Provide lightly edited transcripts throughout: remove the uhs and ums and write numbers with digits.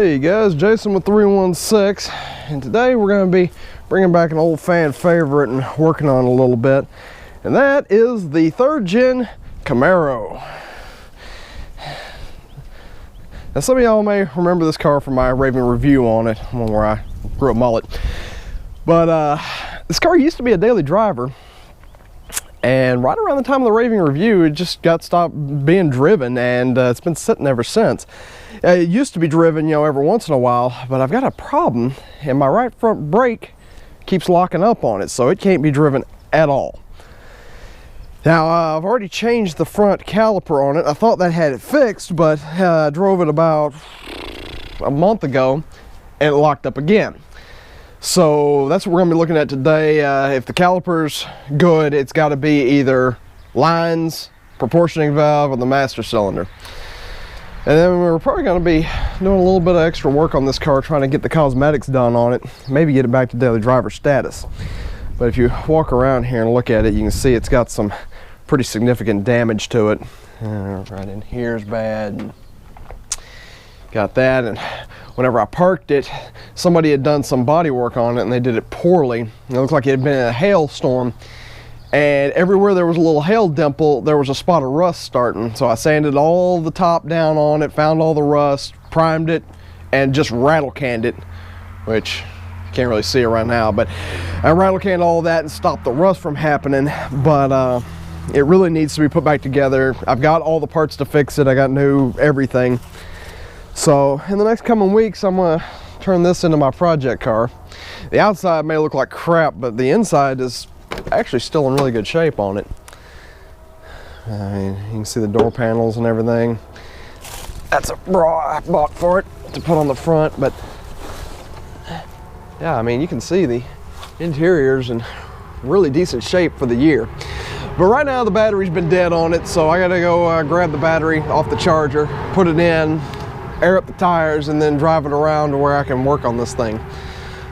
Hey guys, Jason with 316, and today we're going to be bringing back an old fan favorite and working on it a little bit, and that is the 3rd gen Camaro. Now some of y'all may remember this car from my raving review on it, one where I grew a mullet, but this car used to be a daily driver, and right around the time of the raving review it just got stopped being driven, and it's been sitting ever since. It used to be driven, you know, every once in a while, but I've got a problem, and my right front brake keeps locking up on it, so it can't be driven at all. Now, I've already changed the front caliper on it. I thought that had it fixed, but I drove it about a month ago, and it locked up again. So that's what we're going to be looking at today. If the caliper's good, it's got to be either lines, proportioning valve, or the master cylinder. And then we're probably going to be doing a little bit of extra work on this car, trying to get the cosmetics done on it, maybe get it back to daily driver status. But if you walk around here and look at it, you can see it's got some pretty significant damage to it. Right in here is bad. Got that, and whenever I parked it, somebody had done some body work on it and they did it poorly. It looked like it had been in a hailstorm, and everywhere there was a little hail dimple, there was a spot of rust starting. So I sanded all the top down on it, found all the rust, primed it, and just rattle canned it, which you can't really see it right now, but I rattle canned all that and stopped the rust from happening. But it really needs to be put back together. I've got all the parts to fix it. I got new everything. So in the next coming weeks, I'm gonna turn this into my project car. The outside may look like crap, but the inside is actually still in really good shape on it. I mean, you can see the door panels and everything. That's a bra I bought for it to put on the front, but yeah, I mean, you can see the interior's in really decent shape for the year. But right now the battery's been dead on it, so I gotta go grab the battery off the charger, put it in, air up the tires, and then drive it around to where I can work on this thing.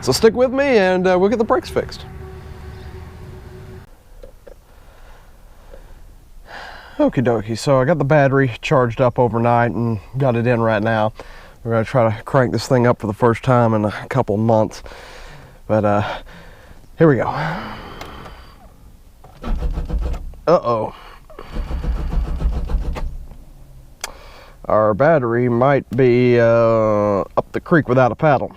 So stick with me and we'll get the brakes fixed. Okie dokie, so I got the battery charged up overnight and got it in right now. We're gonna try to crank this thing up for the first time in a couple months. But here we go. Uh-oh. Our battery might be up the creek without a paddle.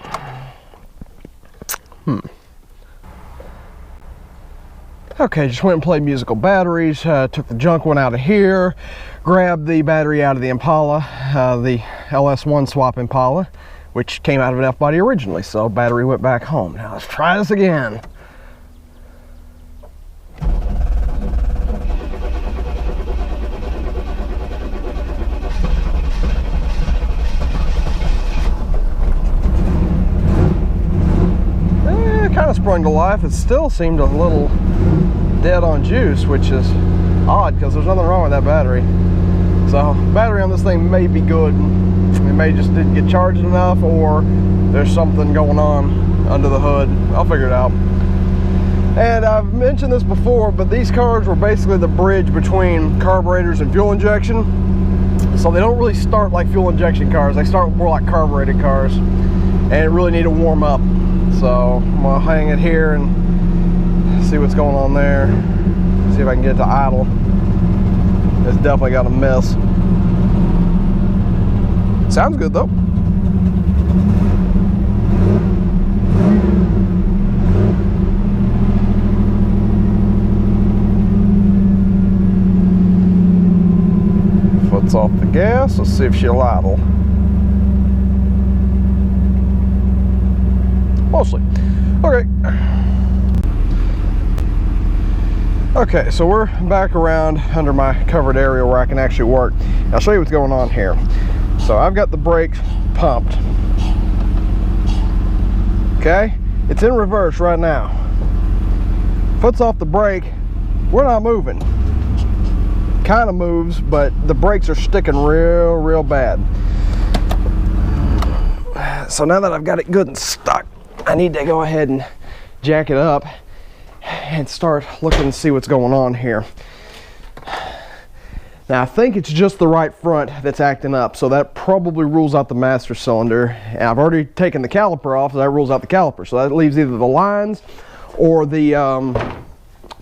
Okay, just went and played musical batteries, took the junk one out of here, grabbed the battery out of the Impala, the LS1 swap Impala, which came out of an F-body originally, so battery went back home. Now let's try this again. Kind of sprung to life. It still seemed a little dead on juice, which is odd because there's nothing wrong with that battery. So battery on this thing may be good. It may just didn't get charged enough, or there's something going on under the hood. I'll figure it out. And I've mentioned this before, but these cars were basically the bridge between carburetors and fuel injection. So they don't really start like fuel injection cars. They start more like carbureted cars, and really need to warm up. So I'm gonna hang it here and see what's going on there. See if I can get it to idle. It's definitely got a miss. Sounds good though. Foot's off the gas. Let's see if she'll idle. Mostly. Okay. Okay, so we're back around under my covered area where I can actually work. I'll show you what's going on here. So I've got the brakes pumped. Okay, it's in reverse right now. Foot's off the brake. We're not moving. Kind of moves, but the brakes are sticking real bad. So now that I've got it good and stuck, I need to go ahead and jack it up and start looking to see what's going on here. Now I think it's just the right front that's acting up, so that probably rules out the master cylinder. And I've already taken the caliper off, so that rules out the caliper. So that leaves either the lines or the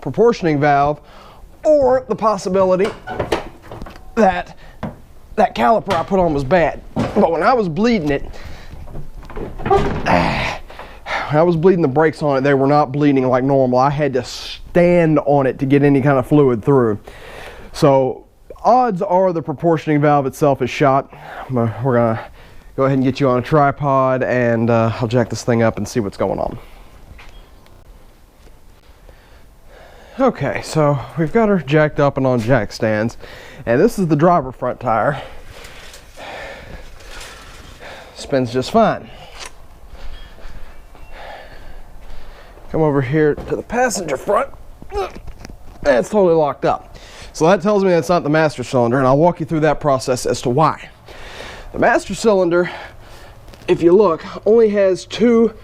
proportioning valve, or the possibility that that caliper I put on was bad. But when I was bleeding it, when I was bleeding the brakes on it, they were not bleeding like normal. I had to stand on it to get any kind of fluid through. So odds are the proportioning valve itself is shot. We're gonna go ahead and get you on a tripod, and I'll jack this thing up and see what's going on. Okay, so we've got her jacked up and on jack stands, and this is the driver front tire. Spins just fine. Come over here to the passenger front, and it's totally locked up. So that tells me that's not the master cylinder, and I'll walk you through that process as to why. The master cylinder, if you look, only has two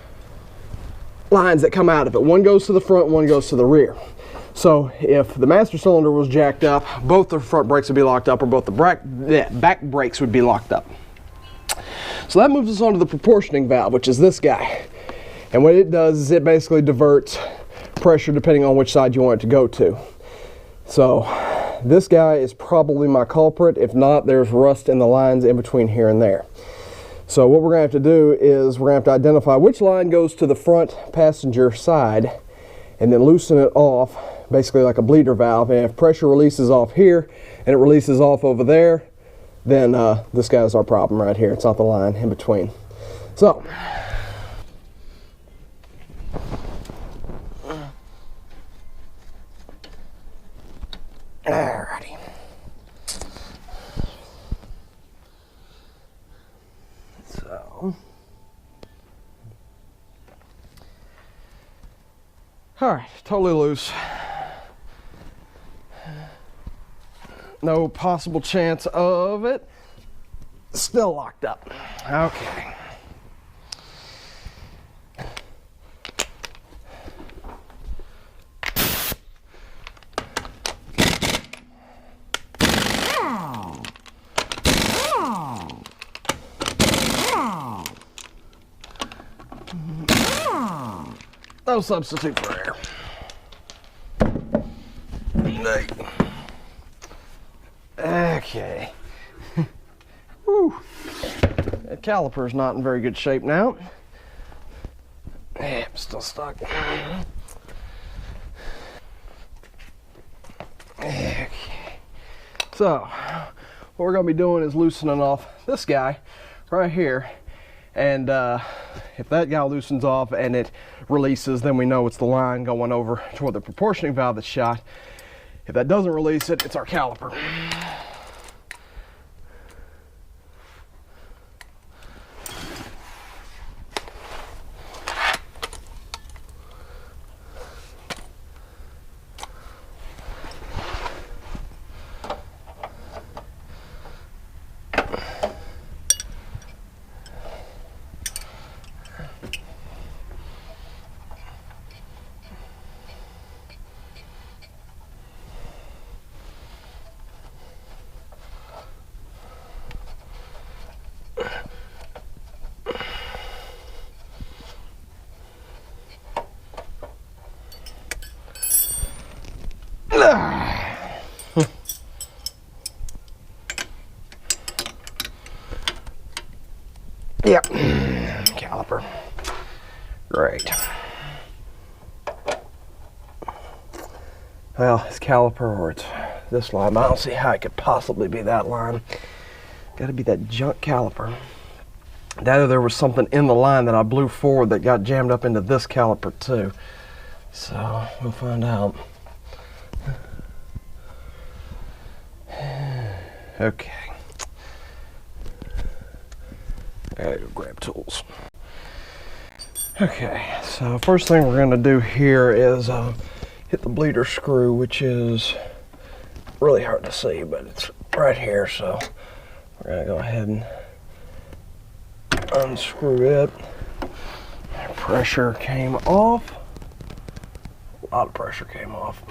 lines that come out of it. One goes to the front, one goes to the rear. So if the master cylinder was jacked up, both the front brakes would be locked up, or both the back brakes would be locked up. So that moves us on to the proportioning valve, which is this guy. And what it does is it basically diverts pressure depending on which side you want it to go to. So this guy is probably my culprit. If not, there's rust in the lines in between here and there. So what we're going to have to do is we're going to have to identify which line goes to the front passenger side, and then loosen it off, basically like a bleeder valve. And if pressure releases off here and it releases off over there, then this guy's our problem right here. It's not the line in between. So alrighty. So alright, totally loose. No possible chance of it. Still locked up. Okay. No substitute for air. Okay. Whew. That caliper's not in very good shape now. Yeah, I'm still stuck. Okay. So, what we're going to be doing is loosening off this guy right here. And if that guy loosens off and it releases, then we know it's the line going over toward the proportioning valve that's shot. If that doesn't release it, it's our caliper. Yep, caliper. Great. Well, it's caliper or it's this line. I don't see how it could possibly be that line. Got to be that junk caliper. That or there was something in the line that I blew forward that got jammed up into this caliper too. So we'll find out. Okay. I gotta go grab tools. Okay, so first thing we're gonna do here is hit the bleeder screw, which is really hard to see, but it's right here. So we're gonna go ahead and unscrew it. Pressure came off. A lot of pressure came off.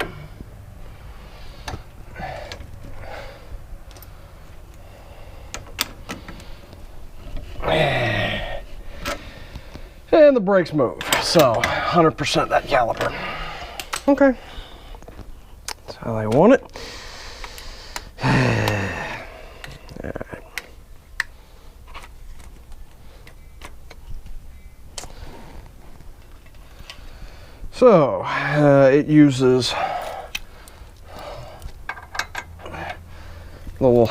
And the brakes move. So 100% that caliper. Okay. That's how they want it. All right. So it uses little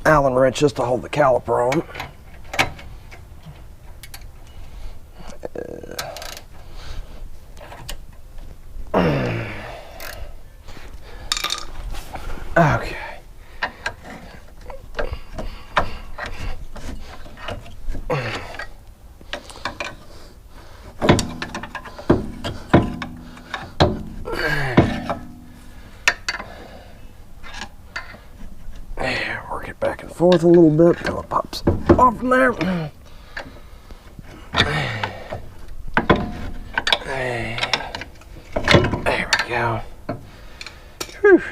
Allen wrenches to hold the caliper on. Okay. Work it back and forth a little bit until it pops off from there. There we go. Whew.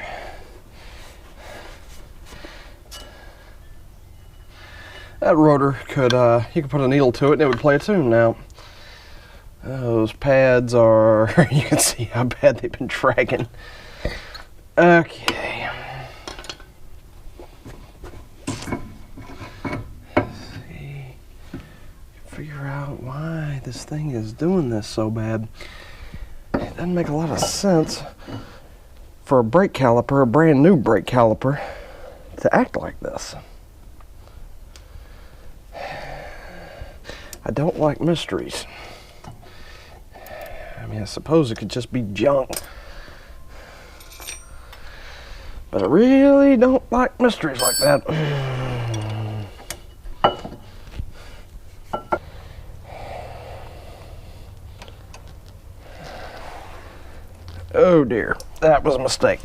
That rotor could, you could put a needle to it and it would play a tune now. Those pads are, you can see how bad they've been dragging. Okay. Let's see. Figure out why this thing is doing this so bad. It doesn't make a lot of sense for a brake caliper, a brand new brake caliper, to act like this. I don't like mysteries. I mean, I suppose it could just be junk. But I really don't like mysteries like that. Oh dear, that was a mistake.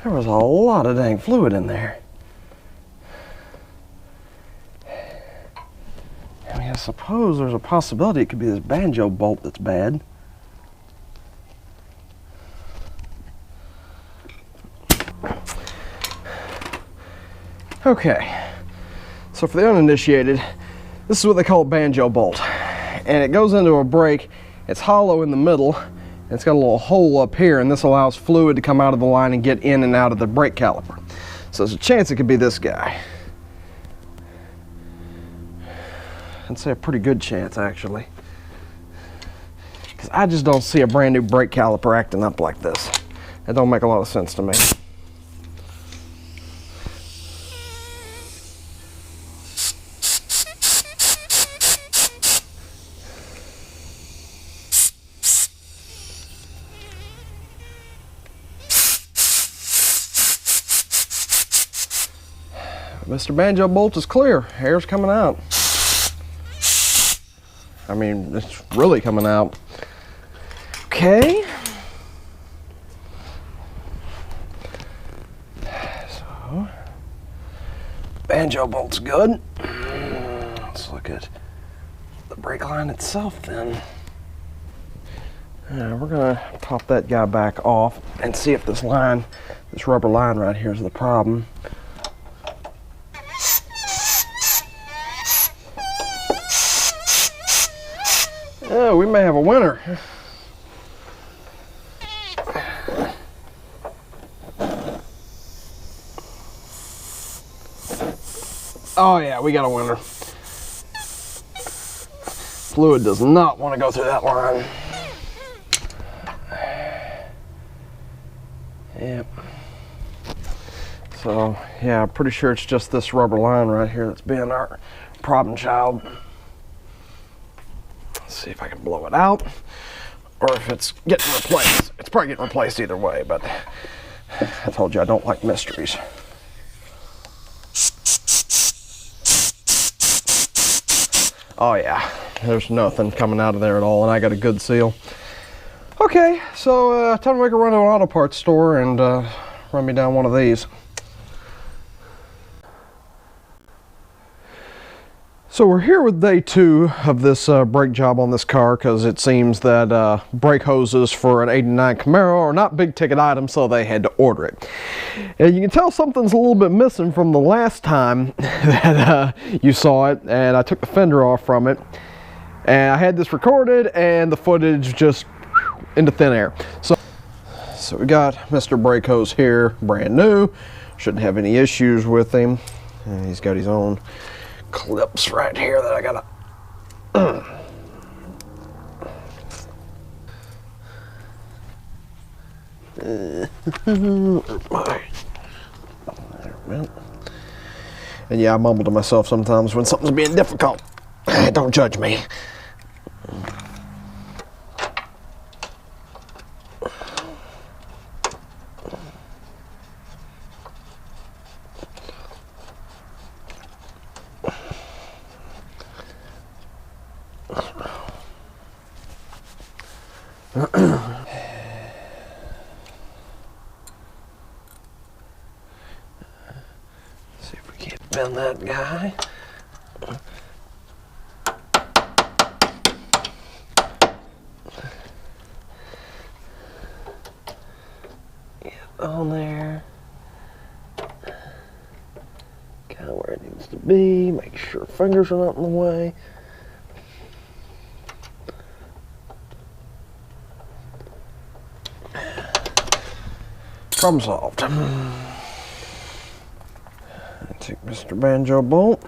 There was a lot of dang fluid in there. I mean, I suppose there's a possibility it could be this Banjo Bolt that's bad. Okay, so for the uninitiated, this is what they call a Banjo Bolt. And it goes into a brake. It's hollow in the middle, and it's got a little hole up here, and this allows fluid to come out of the line and get in and out of the brake caliper. So there's a chance it could be this guy. I'd say a pretty good chance, actually. Because I just don't see a brand new brake caliper acting up like this. That don't make a lot of sense to me. Mr. Banjo Bolt is clear. Air's coming out. I mean, it's really coming out. Okay. So, Banjo Bolt's good. Let's look at the brake line itself then. We're gonna pop that guy back off and see if this line, this rubber line right here is the problem. Oh, we may have a winner. Oh yeah, we got a winner. Fluid does not want to go through that line. Yep. So yeah, I'm pretty sure it's just this rubber line right here that's being our problem child. See if I can blow it out or if it's getting replaced. It's probably getting replaced either way, but I told you I don't like mysteries. Oh yeah, there's nothing coming out of there at all, and I got a good seal. Okay, so time to make a run to an auto parts store and run me down one of these. So we're here with day 2 of this brake job on this car, because it seems that brake hoses for an '89 Camaro are not big ticket items, so they had to order it. And you can tell something's a little bit missing from the last time that you saw it, and I took the fender off from it. And I had this recorded, and the footage just into thin air. So we got Mr. Brake Hose here, brand new. Shouldn't have any issues with him. And he's got his own clips right here that I gotta and yeah, I mumble to myself sometimes when something's being difficult. Don't judge me. See if we can't bend that guy. Get on there. Kind of where it needs to be. Make sure fingers are not in the way. Problem solved. Take Mr. Banjo Bolt.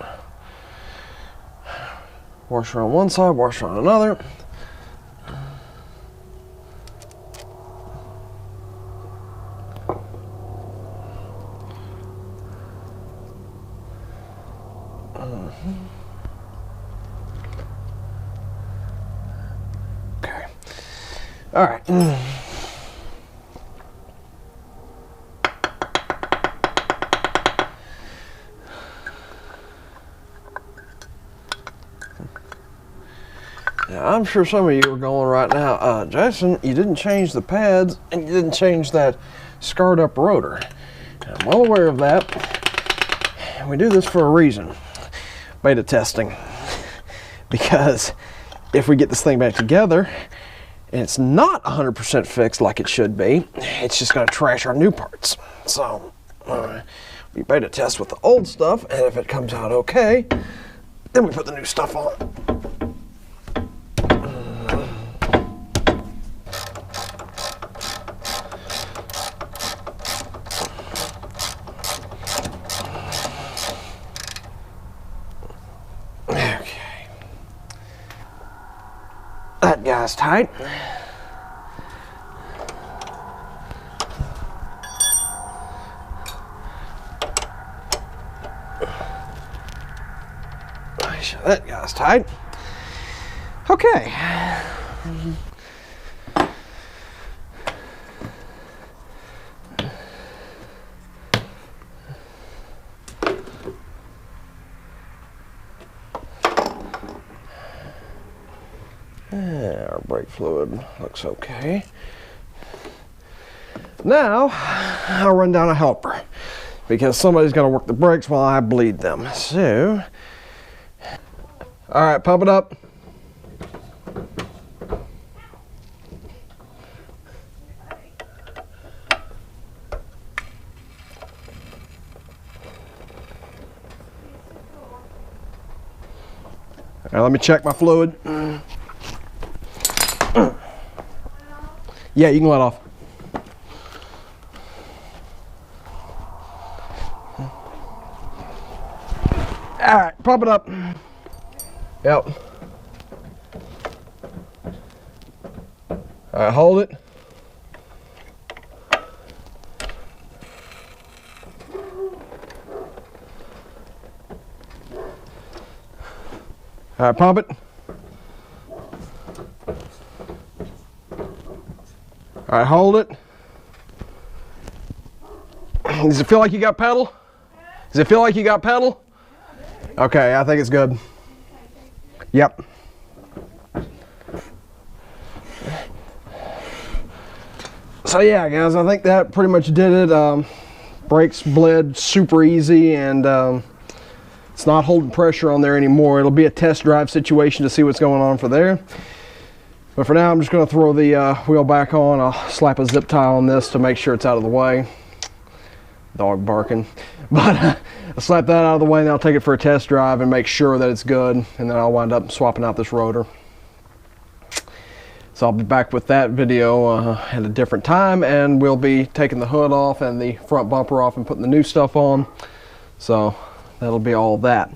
Washer on one side, washer on another. Okay. All right. Now, I'm sure some of you are going right now, Jason, you didn't change the pads and you didn't change that scarred up rotor. I'm well aware of that. We do this for a reason. Beta testing. Because if we get this thing back together and it's not 100% fixed like it should be, it's just going to trash our new parts. So, we beta test with the old stuff, and if it comes out okay, then we put the new stuff on. That guy's tight. That guy's tight. Okay. Our brake fluid looks okay. Now, I'll run down a helper because somebody's got to work the brakes while I bleed them. So, all right, pump it up. All right, let me check my fluid. Yeah, you can let off. All right, pump it up. Yep. All right, hold it. All right, pump it. All right, hold it. Does it feel like you got pedal? Does it feel like you got pedal? Okay, I think it's good. Yep. So yeah, guys, I think that pretty much did it. Brakes bled super easy, and It's not holding pressure on there anymore. It'll be a test drive situation to see what's going on for there. But for now, I'm just going to throw the wheel back on. I'll slap a zip tie on this to make sure it's out of the way. Dog barking. But I'll slap that out of the way, and then I'll take it for a test drive and make sure that it's good. And then I'll wind up swapping out this rotor. So I'll be back with that video at a different time, and we'll be taking the hood off and the front bumper off and putting the new stuff on. So that'll be all that.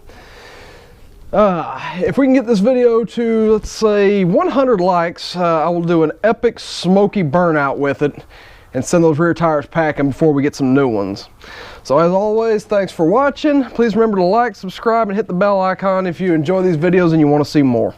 If we can get this video to, let's say, 100 likes, I will do an epic smoky burnout with it and send those rear tires packing before we get some new ones. So as always, thanks for watching. Please remember to like, subscribe, and hit the bell icon if you enjoy these videos and you want to see more.